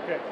Okay.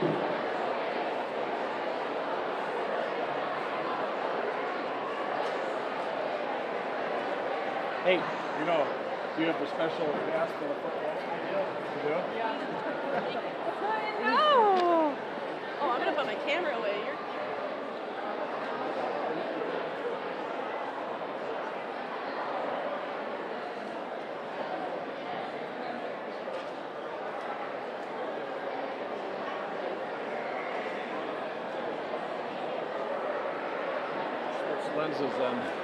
Hey, you know, do you have a special pass for the football idea? You do? Yeah. No! Oh, I'm gonna put my camera away. You're Switch lenses then.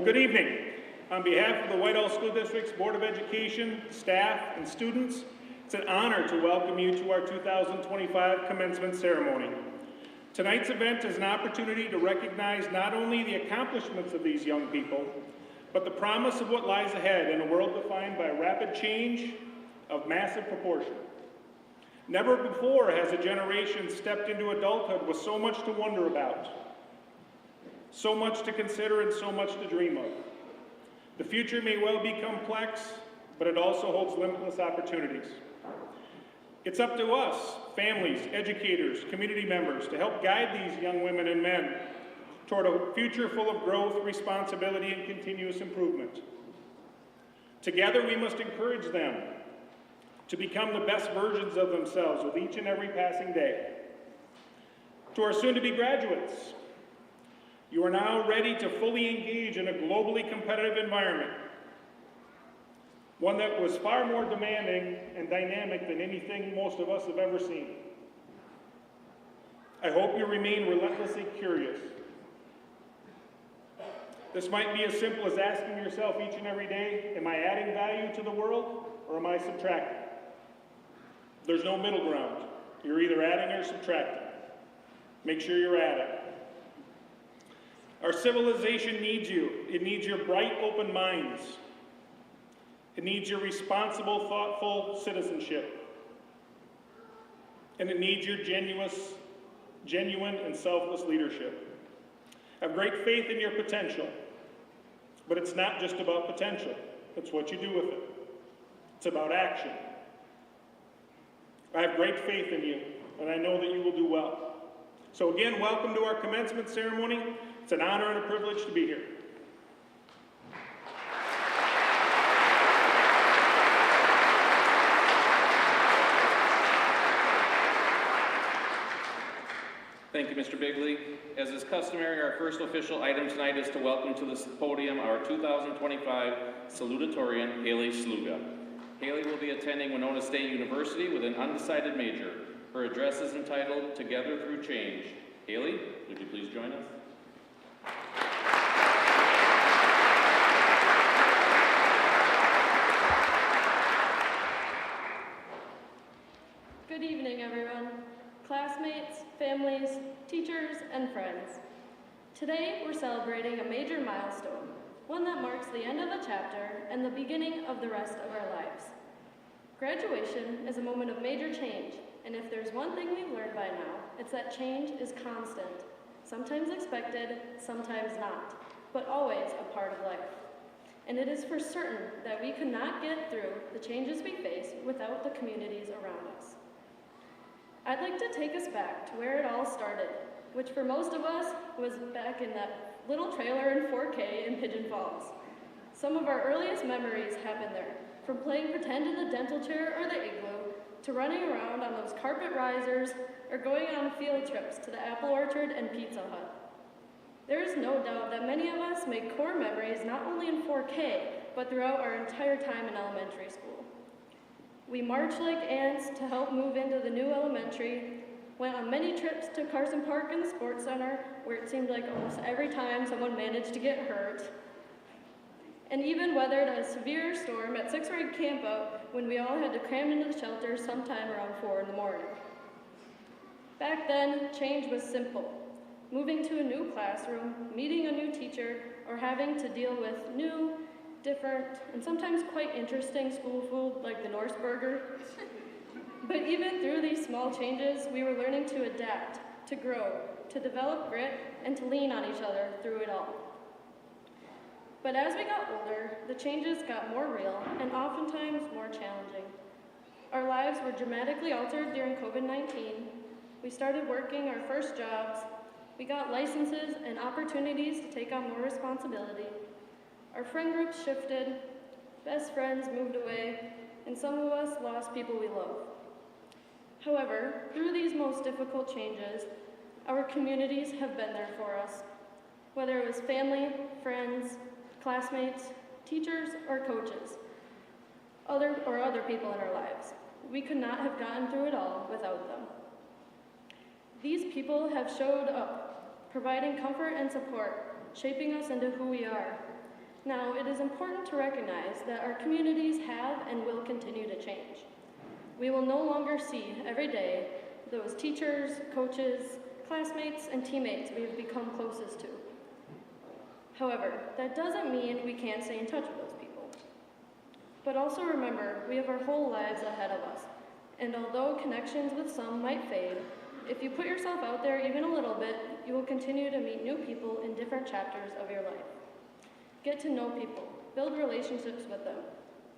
Well, good evening. On behalf of the Whitehall School District's Board of Education, staff, and students, it's an honor to welcome you to our 2025 commencement ceremony. Tonight's event is an opportunity to recognize not only the accomplishments of these young people, but the promise of what lies ahead in a world defined by rapid change of massive proportion. Never before has a generation stepped into adulthood with so much to wonder about, so much to consider, and so much to dream of. The future may well be complex, but it also holds limitless opportunities. It's up to us, families, educators, community members, to help guide these young women and men toward a future full of growth, responsibility, and continuous improvement. Together, we must encourage them to become the best versions of themselves with each and every passing day. To our soon-to-be graduates, you are now ready to fully engage in a globally competitive environment, one that was far more demanding and dynamic than anything most of us have ever seen. I hope you remain relentlessly curious. This might be as simple as asking yourself each and every day, am I adding value to the world or am I subtracting? There's no middle ground. You're either adding or subtracting. Make sure you're adding. Our civilization needs you. It needs your bright, open minds. It needs your responsible, thoughtful citizenship. And it needs your genuine and selfless leadership. I have great faith in your potential, but it's not just about potential. It's what you do with it. It's about action. I have great faith in you, and I know that you will do well. So again, welcome to our commencement ceremony. It's an honor and a privilege to be here. Thank you, Mr. Bigley. As is customary, our first official item tonight is to welcome to the podium our 2025 Salutatorian, Haley Sluga. Haley will be attending Winona State University with an undecided major. Her address is entitled Together Through Change. Haley, would you please join us? Good evening, everyone. Classmates, families, teachers, and friends. Today, we're celebrating a major milestone, one that marks the end of a chapter and the beginning of the rest of our lives. Graduation is a moment of major change, and if there's one thing we've learned by now, it's that change is constant. Sometimes expected, sometimes not, but always a part of life. And it is for certain that we could not get through the changes we face without the communities around us. I'd like to take us back to where it all started, which for most of us was back in that little trailer in 4K in Pigeon Falls. Some of our earliest memories happened there, from playing pretend in the dental chair or the igloo, to running around on those carpet risers, or going on field trips to the apple orchard and Pizza Hut. There is no doubt that many of us make core memories not only in 4K, but throughout our entire time in elementary school. We marched like ants to help move into the new elementary, went on many trips to Carson Park and the Sports Center, where it seemed like almost every time someone managed to get hurt, and even weathered a severe storm at 6th grade campout when we all had to cram into the shelter sometime around 4 in the morning. Back then, change was simple. Moving to a new classroom, meeting a new teacher, or having to deal with new, different, and sometimes quite interesting school food like the Norse burger. But even through these small changes, we were learning to adapt, to grow, to develop grit, and to lean on each other through it all. But as we got older, the changes got more real and oftentimes more challenging. Our lives were dramatically altered during COVID-19. We started working our first jobs. We got licenses and opportunities to take on more responsibility. Our friend groups shifted, best friends moved away, and some of us lost people we love. However, through these most difficult changes, our communities have been there for us. Whether it was family, friends, classmates, teachers, or coaches, other people in our lives. We could not have gotten through it all without them. These people have showed up, providing comfort and support, shaping us into who we are. Now, it is important to recognize that our communities have and will continue to change. We will no longer see every day those teachers, coaches, classmates, and teammates we have become closest to. However, that doesn't mean we can't stay in touch with those people. But also remember, we have our whole lives ahead of us, and although connections with some might fade, if you put yourself out there even a little bit, you will continue to meet new people in different chapters of your life. Get to know people, build relationships with them.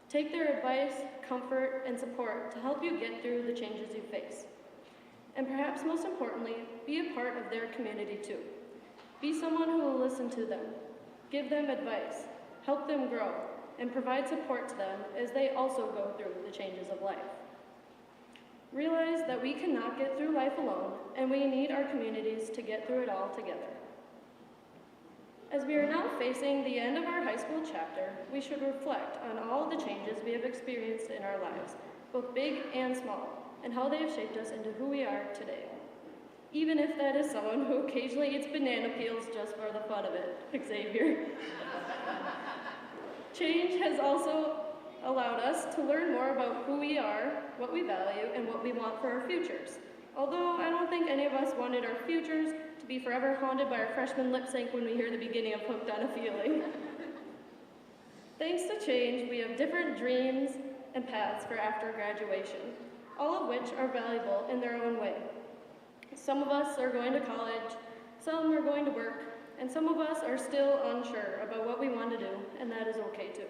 Take their advice, comfort, and support to help you get through the changes you face. And perhaps most importantly, be a part of their community too. Be someone who will listen to them, give them advice, help them grow, and provide support to them as they also go through the changes of life. Realize that we cannot get through life alone, and we need our communities to get through it all together. As we are now facing the end of our high school chapter, we should reflect on all the changes we have experienced in our lives, both big and small, and how they have shaped us into who we are today. Even if that is someone who occasionally eats banana peels just for the fun of it, Xavier. Change has also allowed us to learn more about who we are, what we value, and what we want for our futures. Although I don't think any of us wanted our futures to be forever haunted by our freshman lip sync when we hear the beginning of Hooked on a Feeling. Thanks to change, we have different dreams and paths for after graduation, all of which are valuable in their own way. Some of us are going to college, some are going to work, and some of us are still unsure about what we want to do, and that is okay too.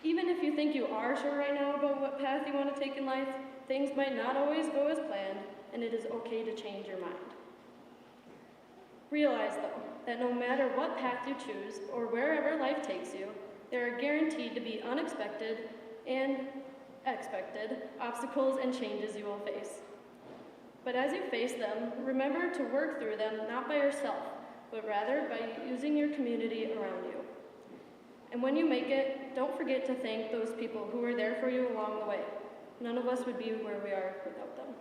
Even if you think you are sure right now about what path you want to take in life, things might not always go as planned, and it is okay to change your mind. Realize, though, that no matter what path you choose, or wherever life takes you, there are guaranteed to be unexpected and expected obstacles and changes you will face. But as you face them, remember to work through them not by yourself, but rather by using your community around you. And when you make it, don't forget to thank those people who were there for you along the way. None of us would be where we are without them.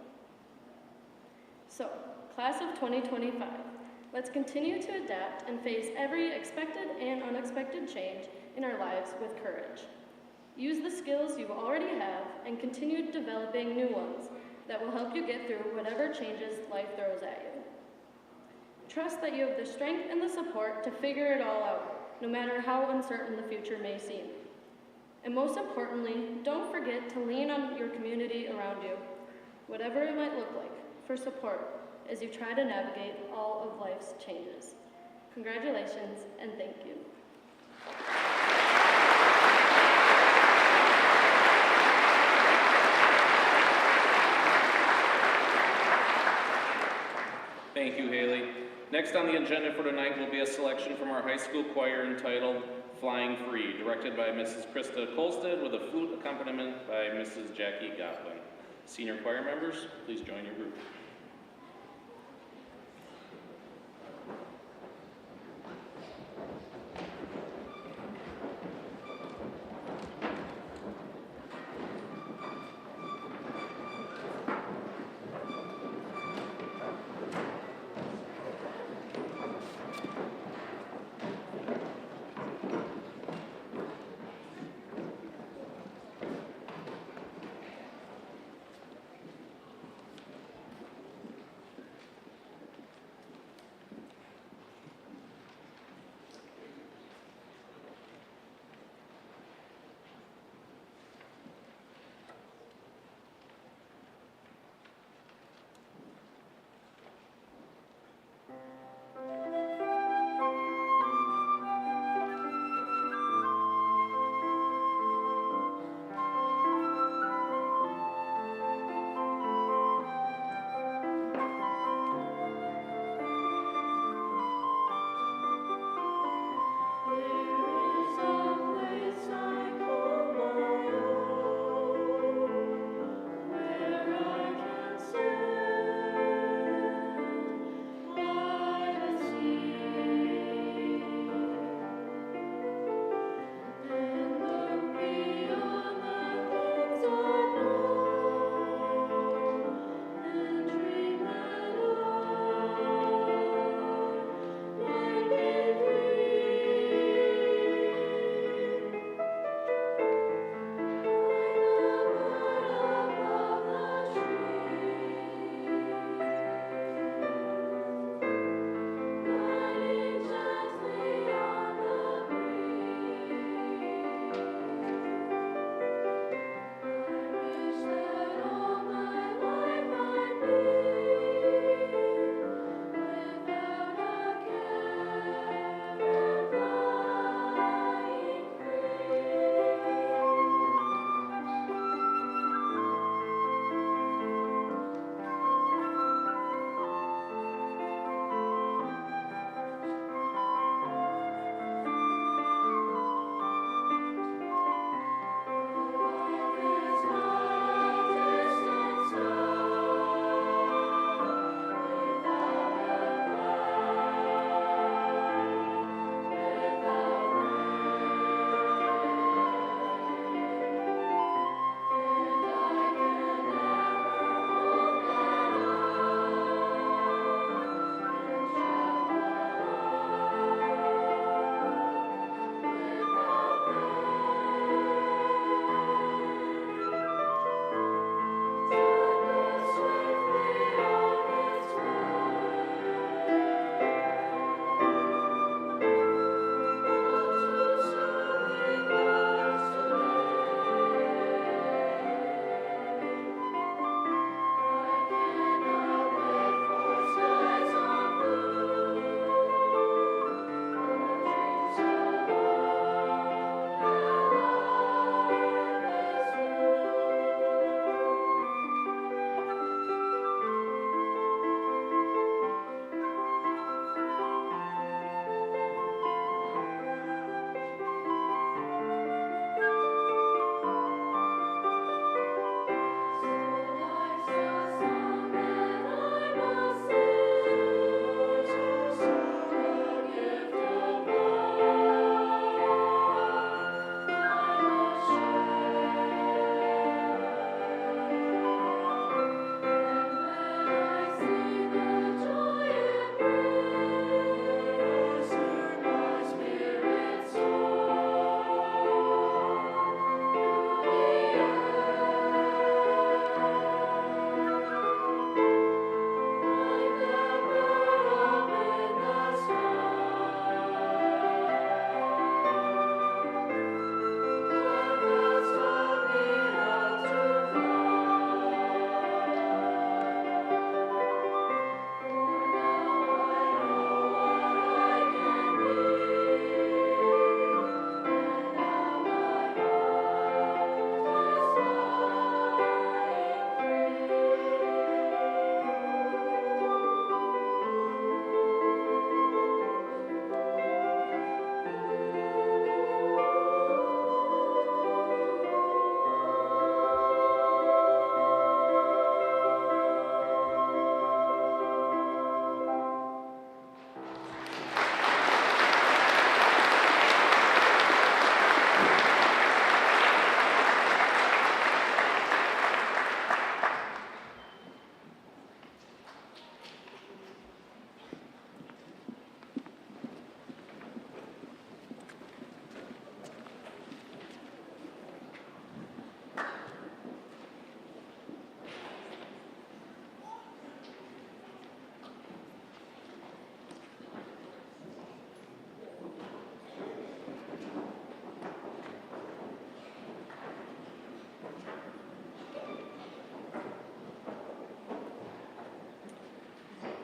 So, class of 2025, let's continue to adapt and face every expected and unexpected change in our lives with courage. Use the skills you already have and continue developing new ones that will help you get through whatever changes life throws at you. Trust that you have the strength and the support to figure it all out, no matter how uncertain the future may seem. And most importantly, don't forget to lean on your community around you, whatever it might look like, for support as you try to navigate all of life's changes. Congratulations, and thank you. Thank you, Haley. Next on the agenda for tonight will be a selection from our high school choir entitled Flying Free, directed by Mrs. Krista Kolstad with a flute accompaniment by Mrs. Jackie Gotlin. Senior choir members, please join your group.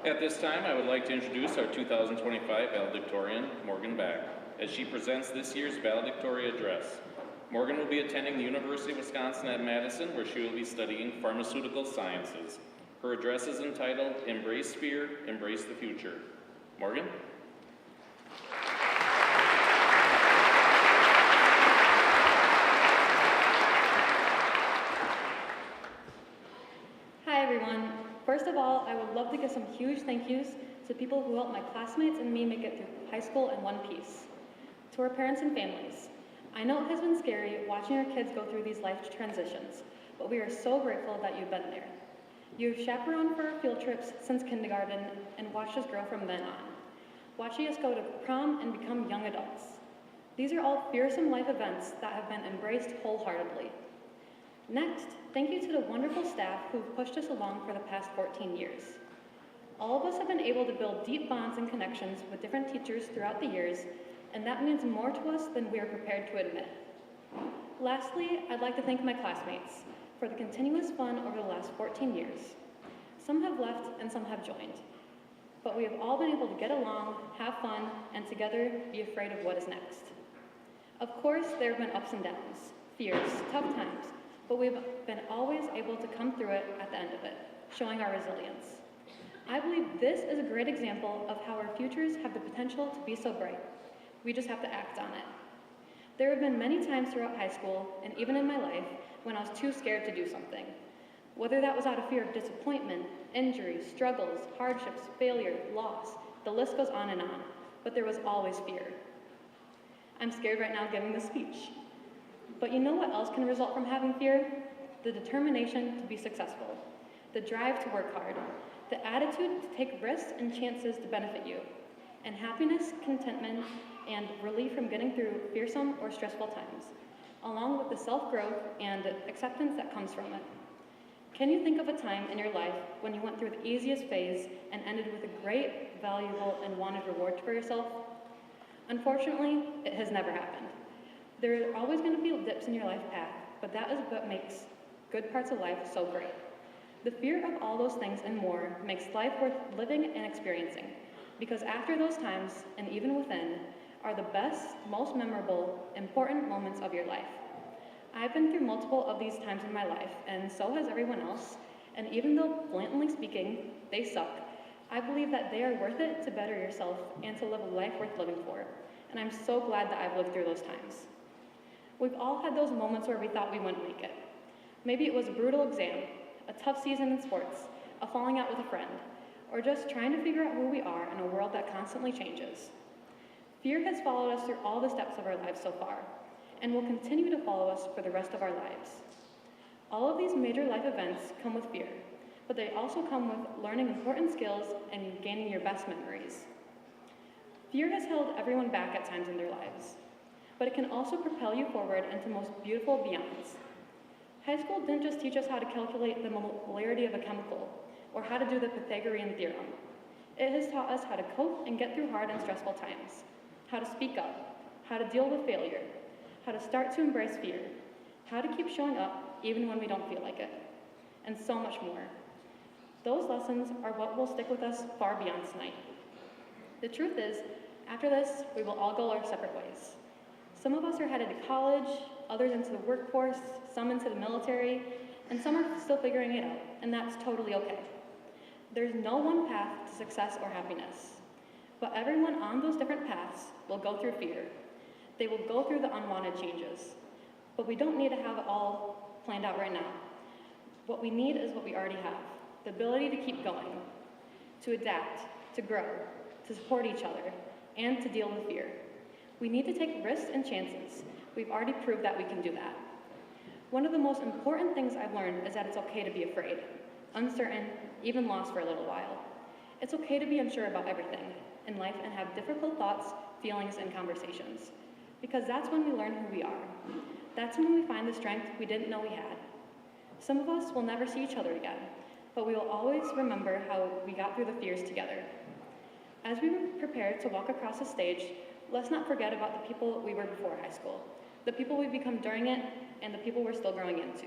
At this time, I would like to introduce our 2025 Valedictorian, Morgan Back, as she presents this year's valedictorian address. Morgan will be attending the University of Wisconsin at Madison, where she will be studying pharmaceutical sciences. Her address is entitled, Embrace Fear, Embrace the Future. Morgan? Hi everyone. First of all, I would love to give some huge thank yous to people who helped my classmates and me make it through high school in one piece. To our parents and families. I know it has been scary watching our kids go through these life transitions, but we are so grateful that you've been there. You've chaperoned for our field trips since kindergarten and watched us grow from then on, watching us go to prom and become young adults. These are all fearsome life events that have been embraced wholeheartedly. Next, thank you to the wonderful staff who've pushed us along for the past 14 years. All of us have been able to build deep bonds and connections with different teachers throughout the years, and that means more to us than we are prepared to admit. Lastly, I'd like to thank my classmates for the continuous fun over the last 14 years. Some have left and some have joined, but we have all been able to get along, have fun, and together be afraid of what is next. Of course, there have been ups and downs, fears, tough times, but we've been always able to come through it at the end of it, showing our resilience. I believe this is a great example of how our futures have the potential to be so bright. We just have to act on it. There have been many times throughout high school, and even in my life, when I was too scared to do something. Whether that was out of fear of disappointment, injury, struggles, hardships, failure, loss, the list goes on and on, but there was always fear. I'm scared right now giving this speech. But you know what else can result from having fear? The determination to be successful, the drive to work hard, the attitude to take risks and chances to benefit you, and happiness, contentment, and relief from getting through fearsome or stressful times, along with the self-growth and acceptance that comes from it. Can you think of a time in your life when you went through the easiest phase and ended with a great, valuable, and wanted reward for yourself? Unfortunately, it has never happened. There are always going to be dips in your life path, but that is what makes good parts of life so great. The fear of all those things and more makes life worth living and experiencing, because after those times, and even within, are the best, most memorable, important moments of your life. I've been through multiple of these times in my life, and so has everyone else, and even though, bluntly speaking, they suck, I believe that they are worth it to better yourself and to live a life worth living for, and I'm so glad that I've lived through those times. We've all had those moments where we thought we wouldn't make it. Maybe it was a brutal exam, a tough season in sports, a falling out with a friend, or just trying to figure out who we are in a world that constantly changes. Fear has followed us through all the steps of our lives so far, and will continue to follow us for the rest of our lives. All of these major life events come with fear, but they also come with learning important skills and gaining your best memories. Fear has held everyone back at times in their lives, but it can also propel you forward into most beautiful beyonds. High school didn't just teach us how to calculate the molarity of a chemical, or how to do the Pythagorean theorem. It has taught us how to cope and get through hard and stressful times, how to speak up, how to deal with failure, how to start to embrace fear, how to keep showing up even when we don't feel like it, and so much more. Those lessons are what will stick with us far beyond tonight. The truth is, after this, we will all go our separate ways. Some of us are headed to college, others into the workforce, some into the military, and some are still figuring it out, and that's totally okay. There's no one path to success or happiness, but everyone on those different paths will go through fear. They will go through the unwanted changes, but we don't need to have it all planned out right now. What we need is what we already have, the ability to keep going, to adapt, to grow, to support each other, and to deal with fear. We need to take risks and chances. We've already proved that we can do that. One of the most important things I've learned is that it's okay to be afraid, uncertain, even lost for a little while. It's okay to be unsure about everything in life and have difficult thoughts, feelings, and conversations, because that's when we learn who we are. That's when we find the strength we didn't know we had. Some of us will never see each other again, but we will always remember how we got through the fears together. As we prepare to walk across the stage, let's not forget about the people we were before high school, the people we've become during it, and the people we're still growing into.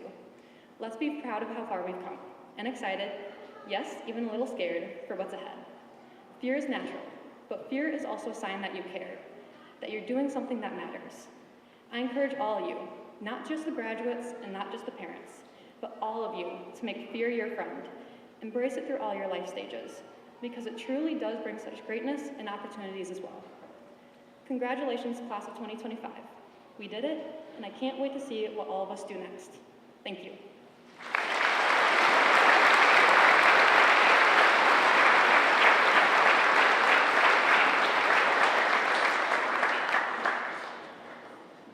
Let's be proud of how far we've come, and excited, yes, even a little scared, for what's ahead. Fear is natural, but fear is also a sign that you care, that you're doing something that matters. I encourage all of you, not just the graduates and not just the parents, but all of you to make fear your friend. Embrace it through all your life stages, because it truly does bring such greatness and opportunities as well. Congratulations, class of 2025. We did it, and I can't wait to see what all of us do next. Thank you.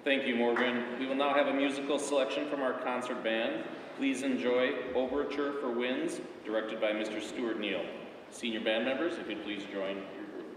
Thank you, Morgan. We will now have a musical selection from our concert band. Please enjoy Overture for Winds, directed by Mr. Stuart Neal. Senior band members, if you'd please join your group.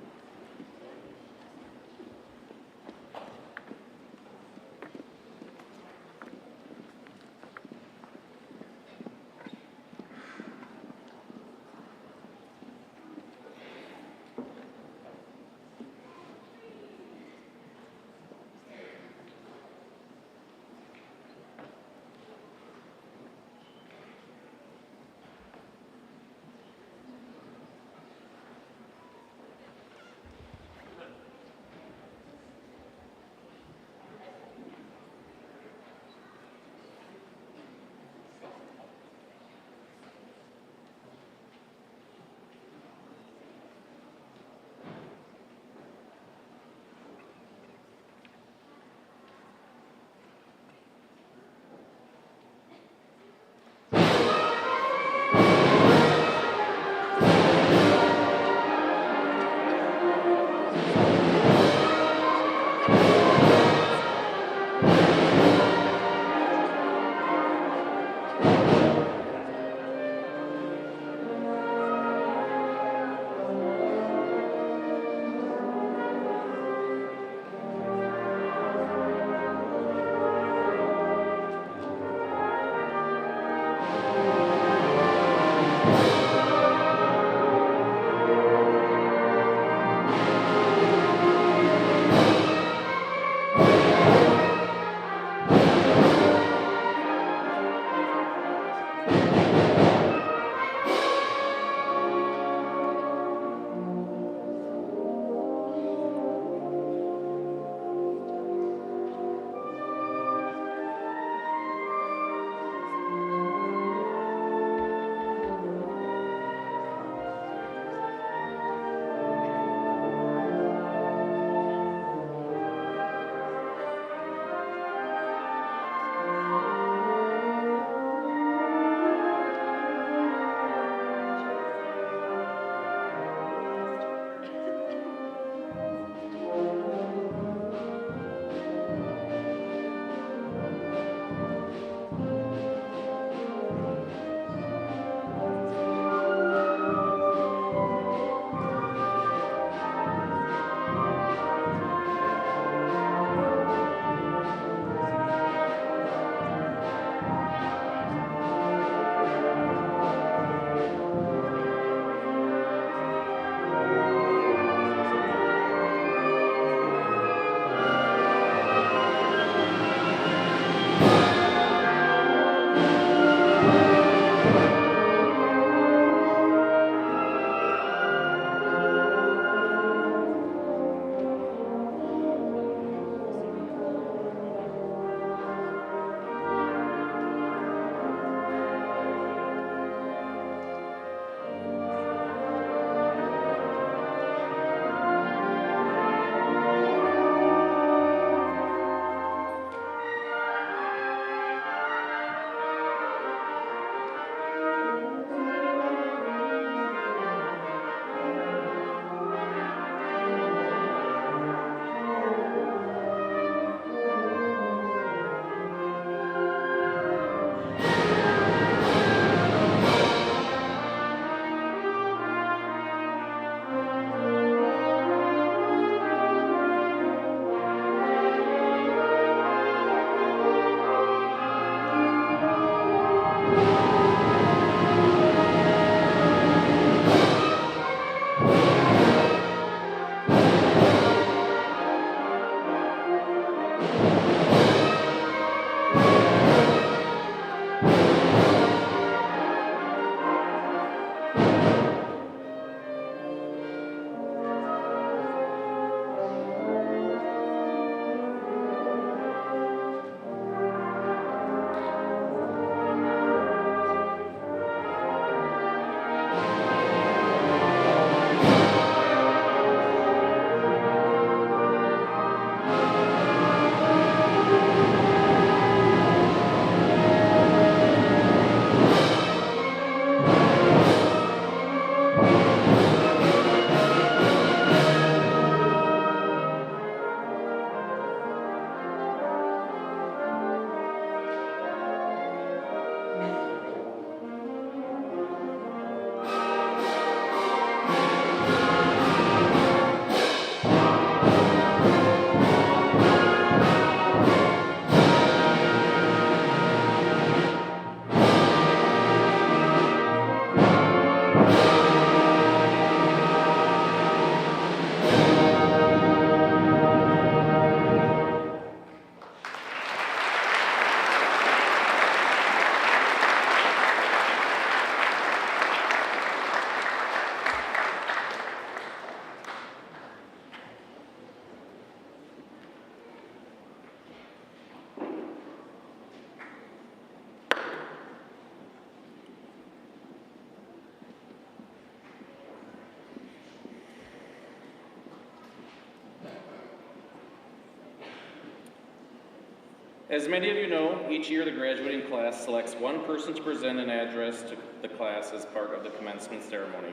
As many of you know, each year the graduating class selects one person to present an address to the class as part of the commencement ceremony.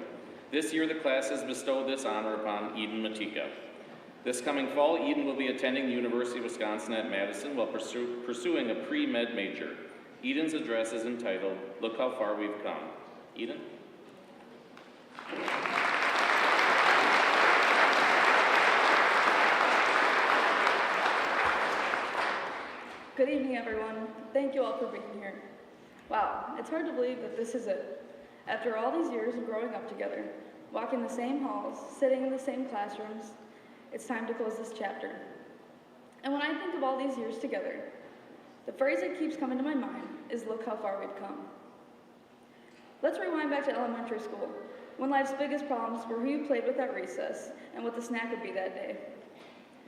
This year the class has bestowed this honor upon Eden Matika. This coming fall, Eden will be attending the University of Wisconsin at Madison while pursuing a pre-med major. Eden's address is entitled, "Look How Far We've Come." Eden? Good evening, everyone. Thank you all for being here. Wow, it's hard to believe that this is it. After all these years of growing up together, walking the same halls, sitting in the same classrooms, it's time to close this chapter. And when I think of all these years together, the phrase that keeps coming to my mind is, "Look how far we've come." Let's rewind back to elementary school, when life's biggest problems were who you played with at recess and what the snack would be that day.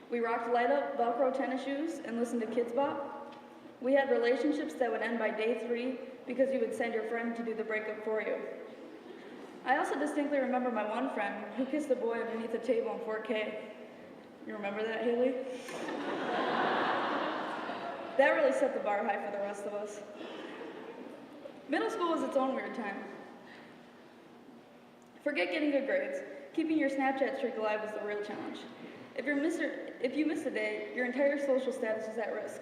We rocked light-up Velcro tennis shoes and listened to Kids Bop. We had relationships that would end by day 3 because you would send your friend to do the breakup for you. I also distinctly remember my one friend who kissed a boy underneath the table in 4K. You remember that, Haley? That really set the bar high for the rest of us. Middle school was its own weird time. Forget getting good grades. Keeping your Snapchat streak alive was the real challenge. If you missed a day, your entire social status was at risk.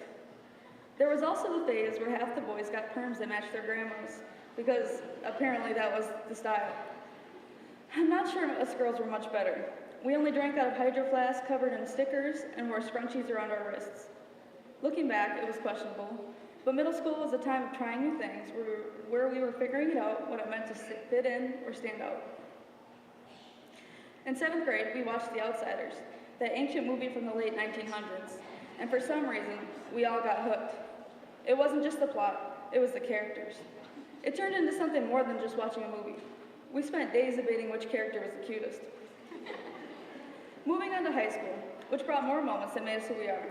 There was also the phase where half the boys got perms that matched their grandmas, because apparently that was the style. I'm not sure us girls were much better. We only drank out of hydro flasks covered in stickers and wore scrunchies around our wrists. Looking back, it was questionable, but middle school was a time of trying new things where we were figuring out what it meant to fit in or stand out. In 7th grade, we watched The Outsiders, that ancient movie from the late 1900s, and for some reason, we all got hooked. It wasn't just the plot, it was the characters. It turned into something more than just watching a movie. We spent days debating which character was the cutest. Moving on to high school, which brought more moments that made us who we are,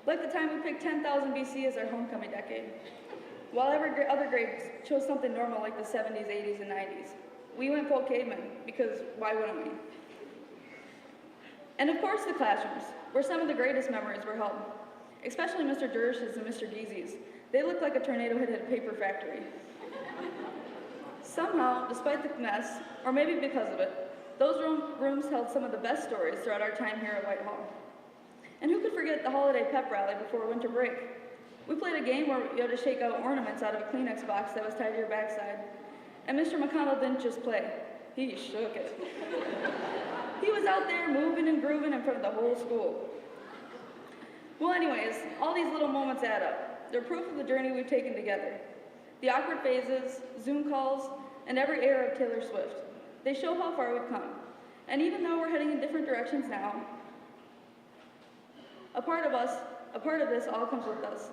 like the time we picked 10,000 BC as our homecoming decade. While every other grade chose something normal like the 70s, 80s, and 90s, we went full caveman, because why wouldn't we? And of course the classrooms, where some of the greatest memories were held, especially Mr. Dersh's and Mr. Geezy's. They looked like a tornado had hit a paper factory. Somehow, despite the mess, or maybe because of it, those rooms held some of the best stories throughout our time here at Whitehall. And who could forget the holiday pep rally before winter break? We played a game where you had to shake out ornaments out of a Kleenex box that was tied to your backside. And Mr. McConnell didn't just play, he shook it. He was out there moving and grooving in front of the whole school. Well, anyways, all these little moments add up. They're proof of the journey we've taken together. The awkward phases, Zoom calls, and every era of Taylor Swift. They show how far we've come. And even though we're heading in different directions now, a part of this all comes with us.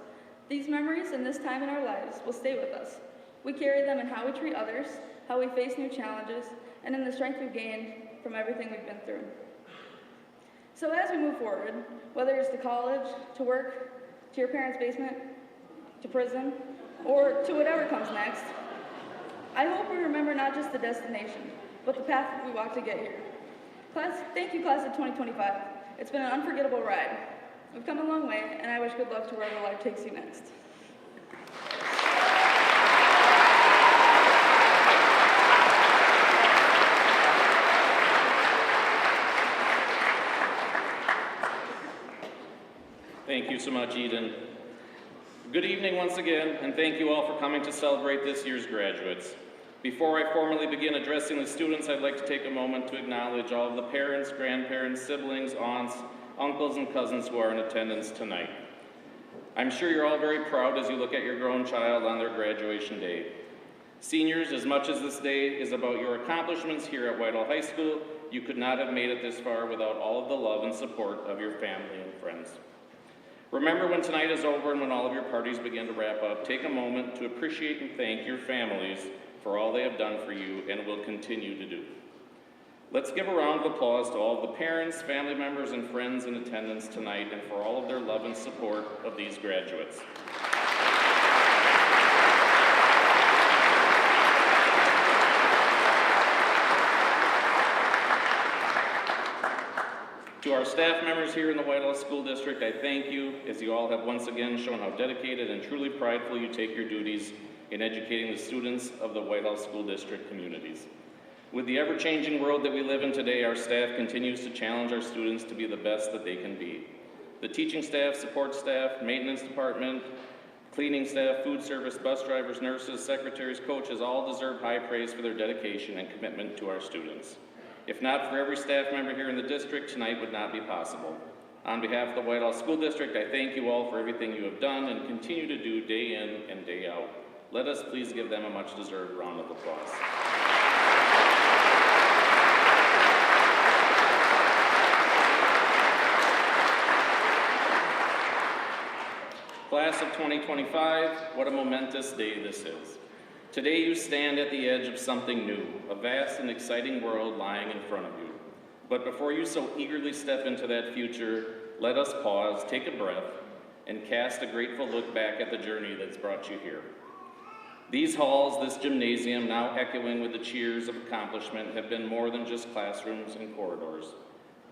These memories and this time in our lives will stay with us. We carry them in how we treat others, how we face new challenges, and in the strength we've gained from everything we've been through. So as we move forward, whether it's to college, to work, to your parents' basement, to prison, or to whatever comes next, I hope we remember not just the destination, but the path we walked to get here. Thank you, class of 2025. It's been an unforgettable ride. We've come a long way, and I wish good luck to wherever life takes you next. Thank you so much, Eden. Good evening once again, and thank you all for coming to celebrate this year's graduates. Before I formally begin addressing the students, I'd like to take a moment to acknowledge all of the parents, grandparents, siblings, aunts, uncles, and cousins who are in attendance tonight. I'm sure you're all very proud as you look at your grown child on their graduation day. Seniors, as much as this day is about your accomplishments here at Whitehall High School, you could not have made it this far without all of the love and support of your family and friends. Remember, when tonight is over and when all of your parties begin to wrap up, take a moment to appreciate and thank your families for all they have done for you and will continue to do. Let's give a round of applause to all of the parents, family members, and friends in attendance tonight and for all of their love and support of these graduates. To our our staff members here in the Whitehall School District, I thank you, as you all have once again shown how dedicated and truly prideful you take your duties in educating the students of the Whitehall School District communities. With the ever-changing world that we live in today, our staff continues to challenge our students to be the best that they can be. The teaching staff, support staff, maintenance department, cleaning staff, food service, bus drivers, nurses, secretaries, coaches, all deserve high praise for their dedication and commitment to our students. If not for every staff member here in the district, tonight would not be possible. On behalf of the Whitehall School District, I thank you all for everything you have done and continue to do day in and day out. Let us please give them a much-deserved round of applause. Class of 2025, what a momentous day this is. Today you stand at the edge of something new, a vast and exciting world lying in front of you. But before you so eagerly step into that future, let us pause, take a breath, and cast a grateful look back at the journey that's brought you here. These halls, this gymnasium, now echoing with the cheers of accomplishment, have been more than just classrooms and corridors.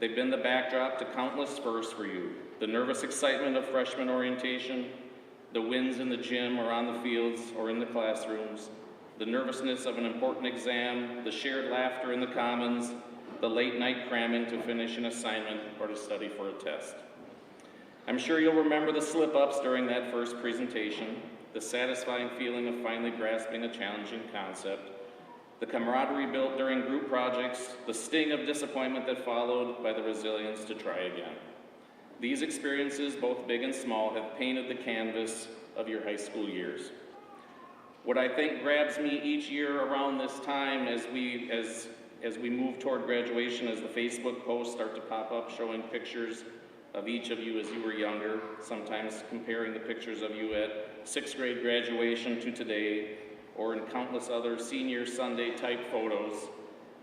They've been the backdrop to countless firsts for you, the nervous excitement of freshman orientation, the wins in the gym or on the fields or in the classrooms, the nervousness of an important exam, the shared laughter in the commons, the late night cramming to finish an assignment or to study for a test. I'm sure you'll remember the slip-ups during that first presentation, the satisfying feeling of finally grasping a challenging concept, the camaraderie built during group projects, the sting of disappointment that followed by the resilience to try again. These experiences, both big and small, have painted the canvas of your high school years. What I think grabs me each year around this time as we move toward graduation, as the Facebook posts start to pop up showing pictures of each of you as you were younger, sometimes comparing the pictures of you at 6th grade graduation to today, or in countless other senior Sunday type photos,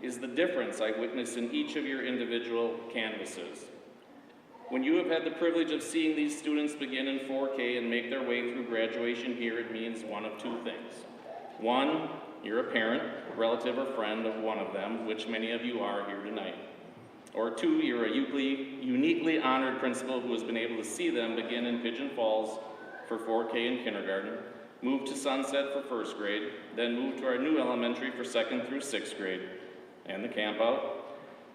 is the difference I witness in each of your individual canvases. When you have had the privilege of seeing these students begin in 4K and make their way through graduation here, it means one of two things. One, you're a parent, relative, or friend of one of them, which many of you are here tonight. Or two, you're a uniquely honored principal who has been able to see them begin in Pigeon Falls for 4K in kindergarten, move to Sunset for 1st grade, then move to our new elementary for 2nd through 6th grade, and the camp out,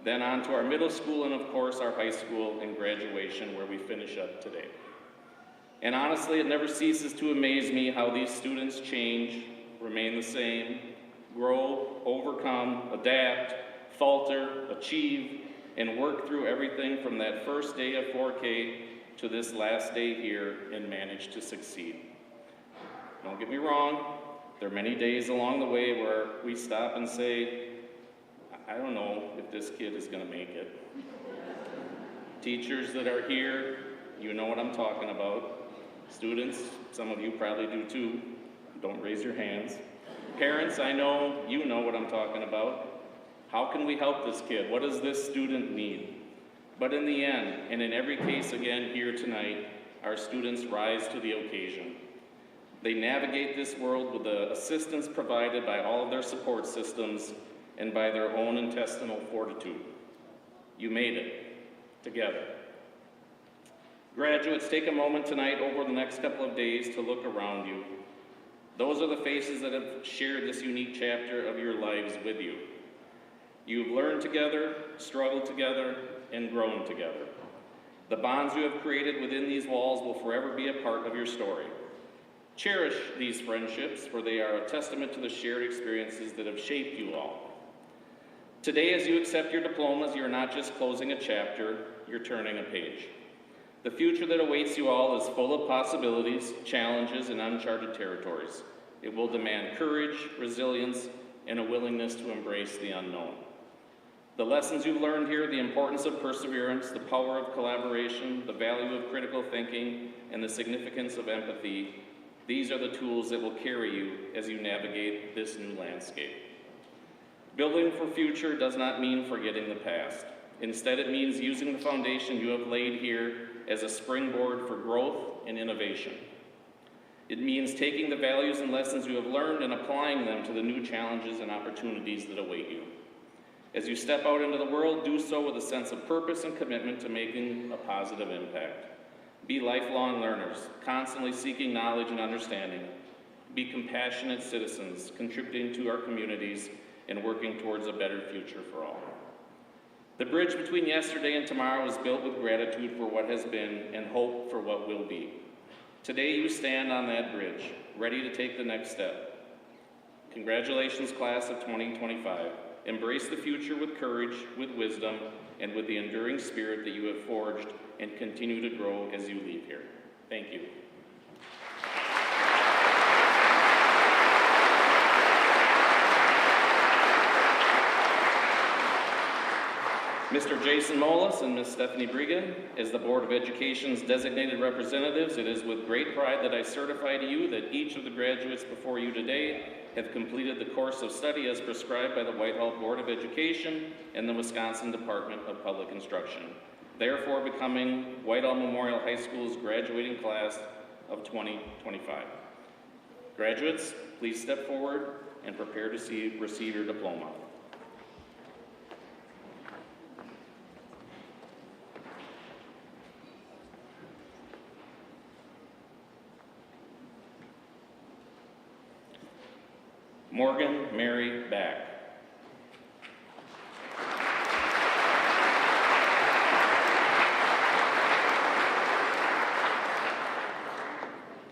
then on to our middle school and of course our high school and graduation where we finish up today. And honestly, it never ceases to amaze me how these students change, remain the same, grow, overcome, adapt, falter, achieve, and work through everything from that first day of 4K to this last day here and manage to succeed. Don't get me wrong, there are many days along the way where we stop and say, I don't know if this kid is going to make it. Teachers that are here, you know what I'm talking about. Students, some of you probably do too. Don't raise your hands. Parents, I know you know what I'm talking about. How can we help this kid? What does this student need? But in the end, and in every case again here tonight, our students rise to the occasion. They navigate this world with the assistance provided by all of their support systems and by their own intestinal fortitude. You made it, together. Graduates, take a moment tonight over the next couple of days to look around you. Those are the faces that have shared this unique chapter of your lives with you. You've learned together, struggled together, and grown together. The bonds you have created within these walls will forever be a part of your story. Cherish these friendships, for they are a testament to the shared experiences that have shaped you all. Today, as you accept your diplomas, you're not just closing a chapter, you're turning a page. The future that awaits you all is full of possibilities, challenges, and uncharted territories. It will demand courage, resilience, and a willingness to embrace the unknown. The lessons you've learned here, the importance of perseverance, the power of collaboration, the value of critical thinking, and the significance of empathy, these are the tools that will carry you as you navigate this new landscape. Building for future does not mean forgetting the past. Instead, it means using the foundation you have laid here as a springboard for growth and innovation. It means taking the values and lessons you have learned and applying them to the new challenges and opportunities that await you. As you step out into the world, do so with a sense of purpose and commitment to making a positive impact. Be lifelong learners, constantly seeking knowledge and understanding. Be compassionate citizens, contributing to our communities and working towards a better future for all. The bridge between yesterday and tomorrow is built with gratitude for what has been and hope for what will be. Today you stand on that bridge, ready to take the next step. Congratulations, class of 2025. Embrace the future with courage, with wisdom, and with the enduring spirit that you have forged, and continue to grow as you leave here. Thank you. Mr. Jason Molas and Ms. Stephanie Bregan, as the Board of Education's designated representatives, it is with great pride that I certify to you that each of the graduates before you today have completed the course of study as prescribed by the Whitehall Board of Education and the Wisconsin Department of Public Instruction, therefore becoming Whitehall Memorial High School's graduating class of 2025. Graduates, please step forward and prepare to receive your diploma. Morgan Mary Back.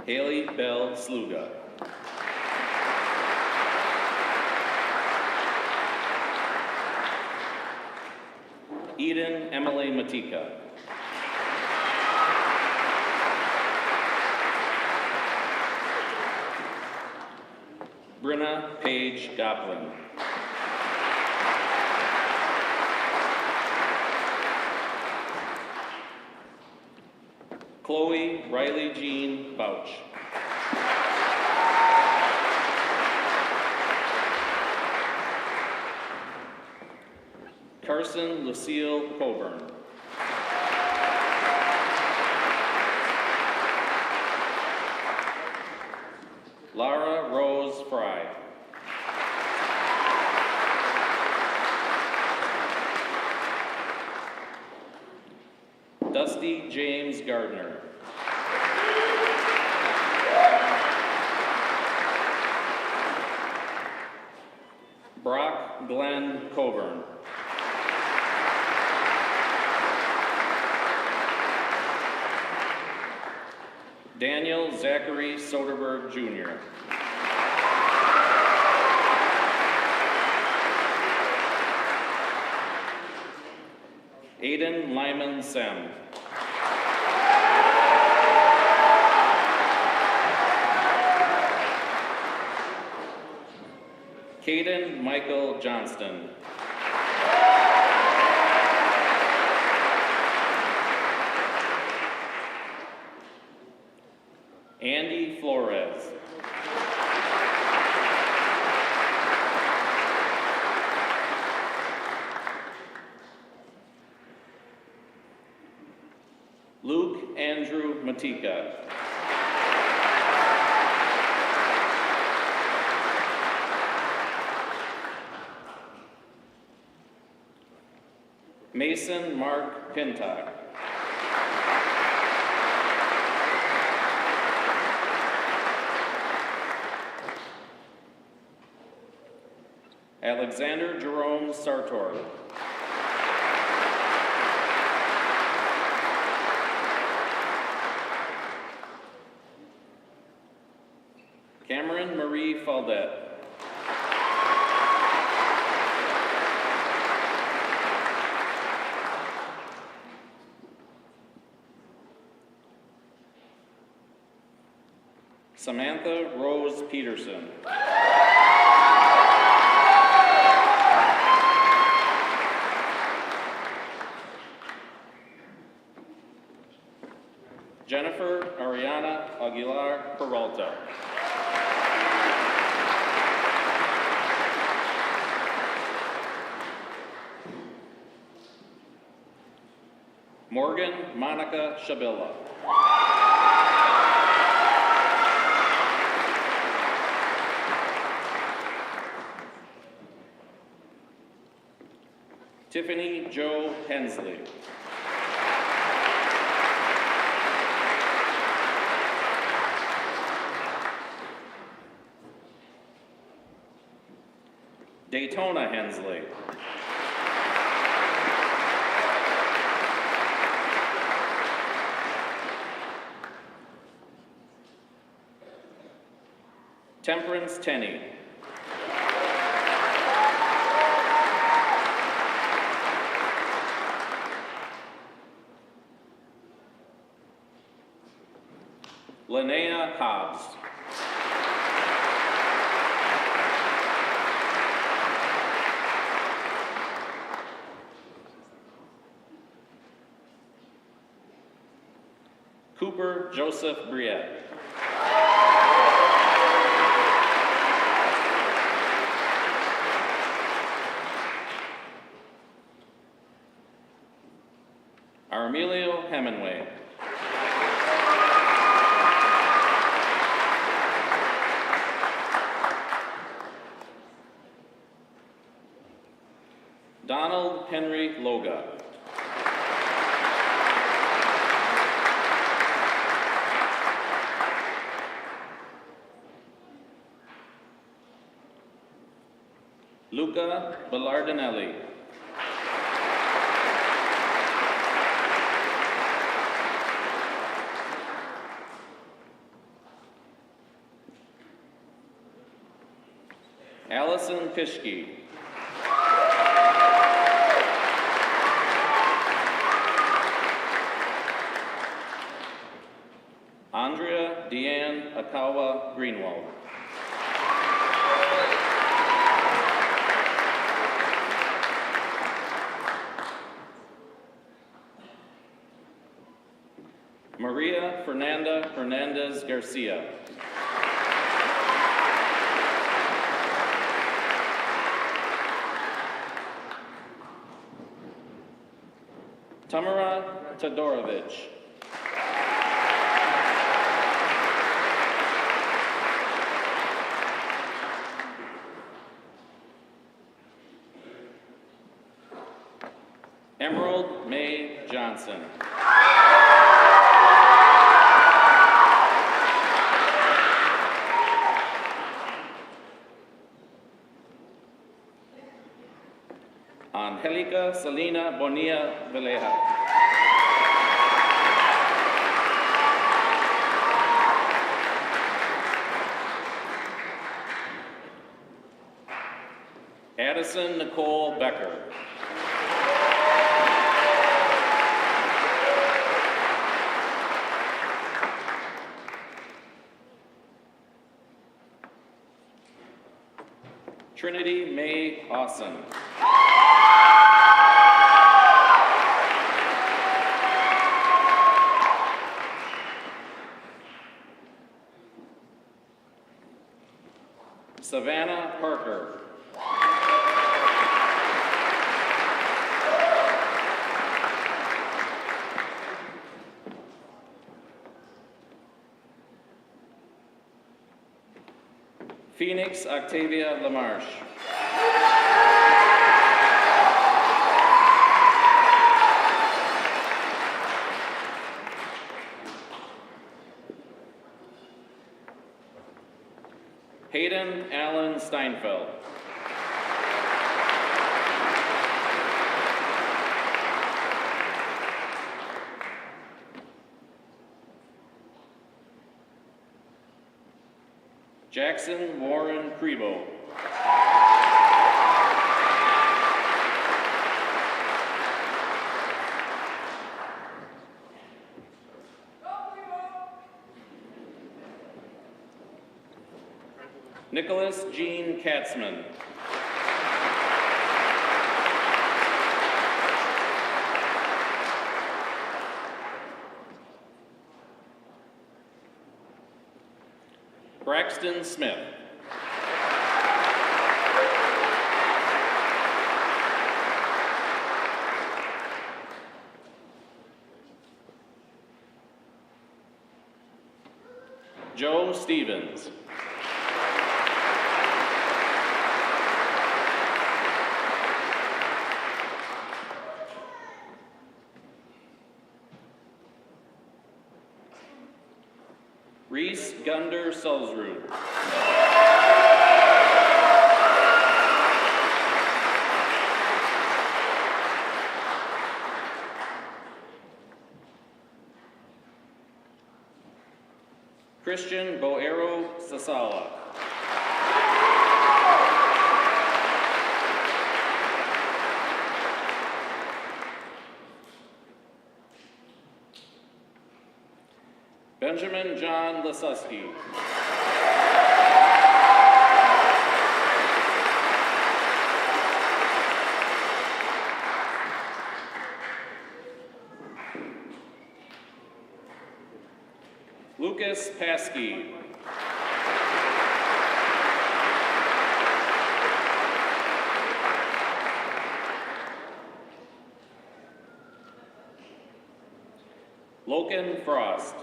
Haley Bell Sluga. Eden Emily Matika. Brenna Paige Goplin. Chloe Riley Jean Bouch. Carson Lucille Coburn. Lara Rose Fry. Dusty James Gardner. Brock Glenn Coburn. Daniel Zachary Soderberg, Jr. Aiden Lyman Sem. Caden Michael Johnston. Andy Flores. Luke Andrew Matika. Mason Mark Pintock. Alexander Jerome Sartor. Cameron Marie Faldette. Samantha Rose Peterson. Jennifer Ariana Aguilar Peralta. Morgan Monica Shabilla. Tiffany Jo Hensley. Daytona Hensley. Temperance Tenney. Linnea Hobbs. Cooper Joseph Briette. Armelio Hemingway. Donald Henry Loga. Luca Bellardinelli. Allison Pischke. Andrea Deanne Akawa Greenwald. Maria Fernanda Hernandez Garcia. Tamara Todorovich. Emerald May Johnson. Angelica Selena Bonilla Villeja. Addison Nicole Becker. Trinity Mae Austin. Savannah Parker. Phoenix Octavia Lamarche. Hayden Allen Steinfeld. Jackson Warren Crebo. Nicholas Jean Katzman. Braxton Smith. Joe Stevens. Gunder Sulzrud. Christian Boero Sasala. Benjamin John Lasuski. Lucas Paskey. Logan Frost.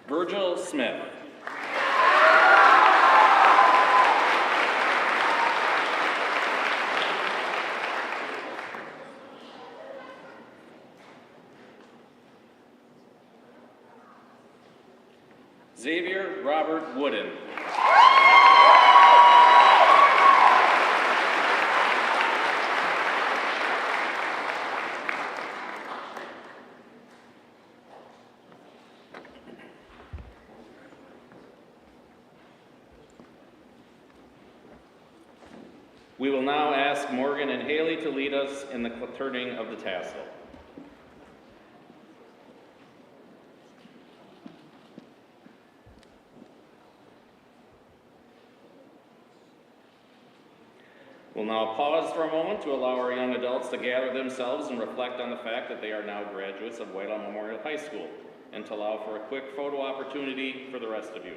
Virgil Smith. Xavier Robert Wooden. We will now ask Morgan and Haley to lead us in the turning of the tassel. We'll now pause for a moment to allow our young adults to gather themselves and reflect on the fact that they are now graduates of Whitehall Memorial High School, and to allow for a quick photo opportunity for the rest of you.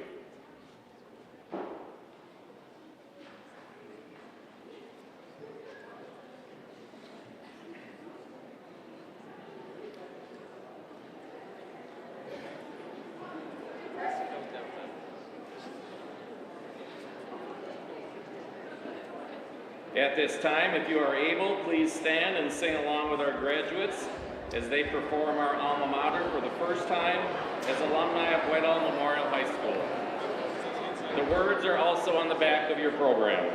At this time, if you are able, please stand and sing along with our graduates as they perform our alma mater for the first time as alumni of Whitehall Memorial High School. The words are also on the back of your program.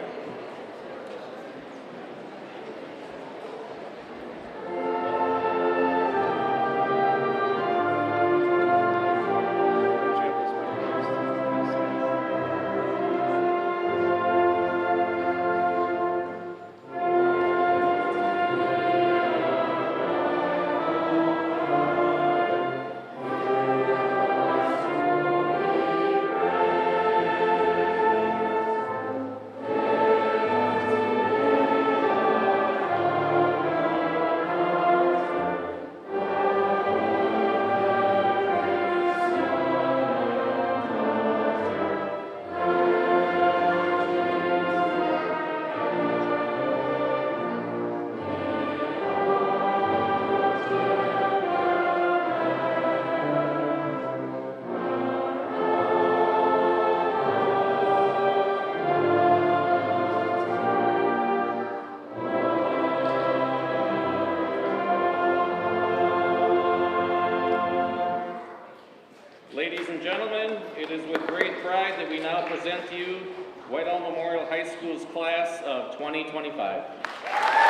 Ladies and gentlemen, it is with great pride that we now present to you Whitehall Memorial High School's class of 2025.